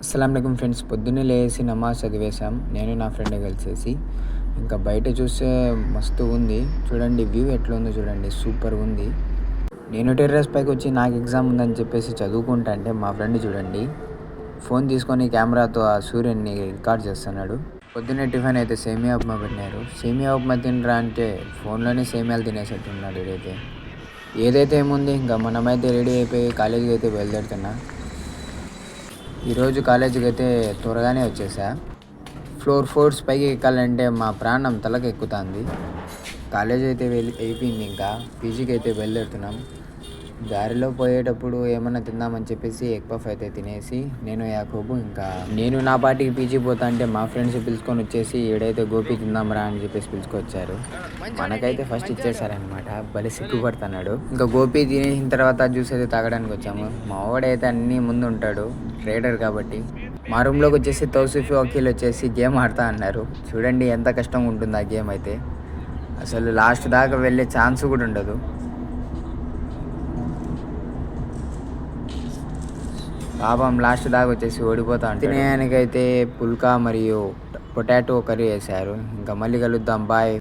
అస్సలాముఅలైకుం friends. పొద్దున్నే లేసి నమాజ్ చదివేశాం నేను నా ఫ్రెండ్ కలిసేసి. ఇంకా బయట చూస్తే మస్తు ఉంది చూడండి, వ్యూ ఎట్లా ఉందో చూడండి, సూపర్ ఉంది. నేను టెర్రస్ పైకి వచ్చి నాకు ఎగ్జామ్ ఉందని చెప్పేసి చదువుకుంటా అంటే మా ఫ్రెండ్ చూడండి ఫోన్ తీసుకొని కెమెరాతో ఆ సూర్యుని రికార్డ్ చేస్తున్నాడు. పొద్దున్నే టిఫిన్ అయితే సేమియా ఉప్మా పెట్టినారు. సేమియా ఉప్మా తినరా అంటే ఫోన్లోనే సేమియాలు తినేసేట్టున్నాడు. ఏదైతే ఏముంది, ఇంకా మనమైతే రెడీ అయిపోయి కాలేజీకి అయితే బయలుదేరుతున్నా. ఈరోజు కాలేజీకి అయితే త్వరగానే వచ్చేసా. ఫ్లోర్ ఫోర్స్ పైకి ఎక్కాలంటే మా ప్రాణం తలకు ఎక్కుతుంది. కాలేజ్ అయితే అయిపోయింది. ఇంకా పీజీకి అయితే బయలుదేరుతున్నాం. దారిలో పోయేటప్పుడు ఏమన్నా తిందామని చెప్పేసి ఎగ్ పఫ్ అయితే తినేసి నేను యాకోబు ఇంకా నా పార్టీకి పీజీ పోతా అంటే మా ఫ్రెండ్స్ పిలుచుకొని వచ్చేసి ఏడైతే గోపి తిందాంరా అని చెప్పేసి పిలుచుకొచ్చారు. మనకైతే ఫస్ట్ ఇచ్చేసారనమాట. భలే సిగ్గుపడుతున్నాడు. ఇంకా గోపి తినేసిన తర్వాత జ్యూస్ అయితే తాగడానికి వచ్చాము. మా వాడైతే అన్నీ ముందు ఉంటాడు, ట్రేడర్ కాబట్టి. మా రూమ్లోకి వచ్చేసి తౌసిఫ్ వకీల్ వచ్చేసి గేమ్ ఆడుతూ అన్నారు. చూడండి ఎంత కష్టంగా ఉంటుంది ఆ గేమ్ అయితే. అసలు లాస్ట్ దాకా వెళ్ళే ఛాన్స్ కూడా ఉండదు. పాపం లాస్ట్ దాకా వచ్చేసి ఓడిపోతా ఉంటాడు. తినేయానికైతే పుల్కా మరియు పొటాటో కర్రీ వేశారు. ఇంకా మళ్ళీ కలుద్దాం, బాయ్.